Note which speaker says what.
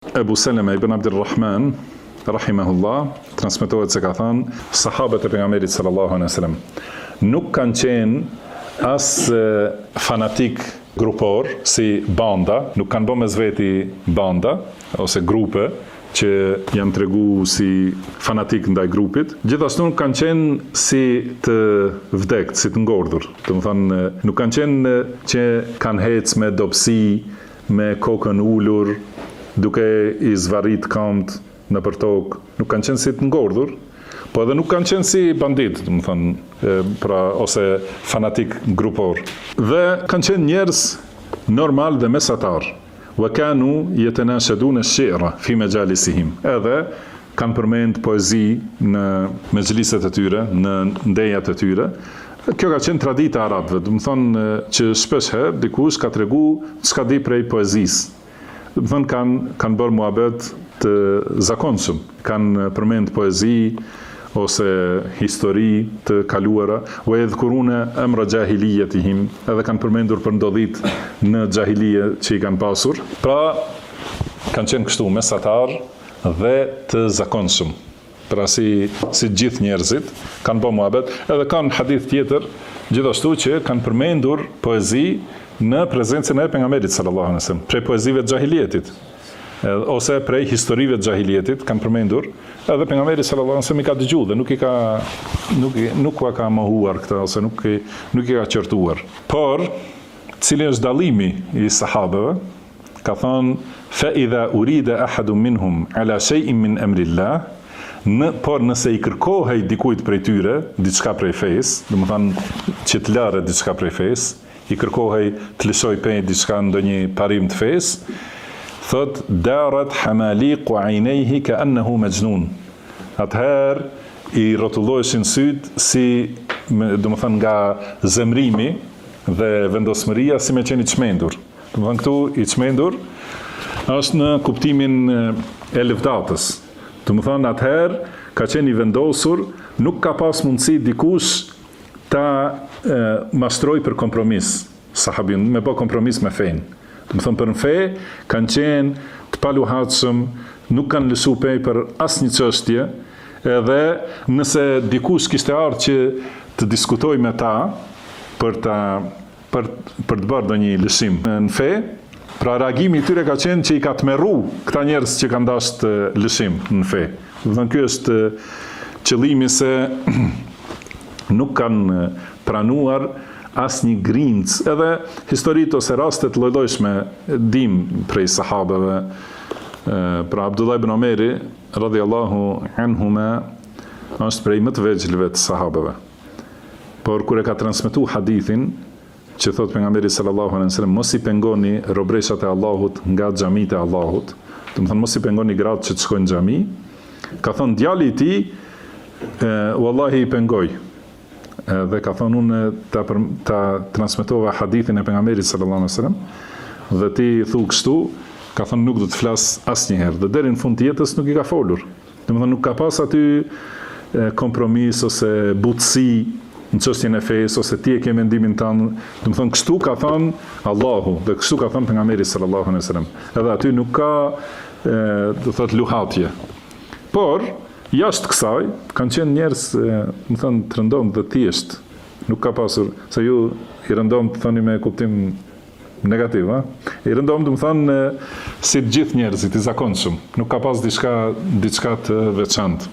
Speaker 1: Ebu Seleme ibn Abdirrahman, rahimahullah, transmetohet se ka thënë, sahabët e pejgamberit sallallahu alaihi wasallam nuk kanë qenë as fanatik grupor si banda, nuk kanë bërë mes veti banda ose grupe që janë tregu si fanatik ndaj grupit, gjithashtu nuk kanë qenë si të vdekt, si të ngordhur. Do të thonë, nuk kanë qenë që kanë hecë me dobësi, me kokën ulur, duke i zvarrit këmbët nëpër tokë, nuk kanë qenë si të ngordhur, po edhe nuk kanë qenë si bandit, do të thonë, pra ose fanatik grupor. Dhe kanë qenë njerëz normal dhe mesatar. Wa kanu yatanashaduna ash-shi'ra fi majalisihim. Edhe kanë përmend poezi në mezhliset e tyre, në ndejat e tyre. Kjo ka qenë tradita e arabëve, do të thonë që shpesh herë dikush ka tregu çka di prej poezisë. Do të thonë kanë bërë muhabet të zakonshëm, kanë përmend poezi ose histori të kaluara, wa yadhkuruna amra jahiliyatihim, edhe kanë përmendur për ndodhit në xahilije që i kanë pasur. Pra, kanë qenë kështu mesatar dhe të zakonshëm. Pra si gjithë njerëzit kanë bërë muhabet, edhe kanë hadith tjetër gjithashtu që kanë përmendur poezi në prezencën e pejgamberit sallallahu alaihi wasallam, prej poezive të xahilijetit. Ose prej historive të xahilijetit kanë përmendur, edhe pejgamberi sallallahu alaihi wasallam i ka dëgjuar dhe nuk ka mohuar këtë ose nuk i ka qortuar. Por cili është dallimi i sahabëve? Ka thënë fa idha urida ahadun minhum ala shay'in min amrillah, por nëse i kërkohej dikujt prej tyre diçka prej fesë, do të thonë që të larë diçka prej fesë, i kërkohej të lëshoj pej diçka ndonjë parim të fesë, thot darat hamaliq wa aynayhi ka'annahu majnun. Atëherë i rrotulloheshin syt si, do të thonë, nga zemrimi dhe vendosmëria si me qenë i çmendur. Do të thonë këtu i çmendur është në kuptimin e lëvdatës. Do të thonë atëherë ka qenë i vendosur, nuk ka pas mundësi dikush ta mastroj për kompromis, sahabin, me bë kompromis me fenë. Do të thonë për në fe, kanë qenë të paluhatshëm, nuk kanë lësu pej për asnjë çështje, edhe nëse dikush kishte ardhur që të diskutoj me ta për të bërë ndonjë lëshim në fe, pra reagimi i tyre ka qenë që i ka tmerru këta njerëz që kanë dashur lëshim në fe. Do të thonë ky është qëllimi, se nuk kanë pranuar asnjë grimc, edhe historitë ose rastet lloj-llojshme dim prej sahabeve. Pra Abdullah ibn Omeri radhiyallahu anhuma është prej më të vegjëlve të sahabeve. Por kur e ka transmetuar hadithin që thot pejgamberi sallallahu alaihi wasallam, mos i pengoni robreshat e Allahut nga xhamitë e Allahut, do të thonë mos i pengoni gratë që të shkojnë në xhami, ka thonë djali i tij, wallahi i pengoj. Dhe ka thonë unë ta transmetova hadithin e pejgamberit sallallahu alaihi wasallam, dhe ti thu kështu, ka thonë nuk do të flas asnjëherë, dhe deri në fund të jetës nuk i ka folur. Domethënë nuk ka pas aty kompromis ose butësi në çështjen e fesë, ose ti e ke mendimin tënd. Domethënë kështu ka thënë Allahu dhe kështu ka thënë pejgamberi sallallahu alaihi wasallam. Edhe aty nuk ka do thotë luhatje. Por jashtë kësaj, kanë qenë njerëz, më thënë, të rëndomë dhe thjesht. Nuk ka pasur, se ju i rëndomë të thoni me kuptim negativ, i rëndomë të më thënë si të gjithë njerëzit, i zakonshëm. Nuk ka pas diçka të veçantë.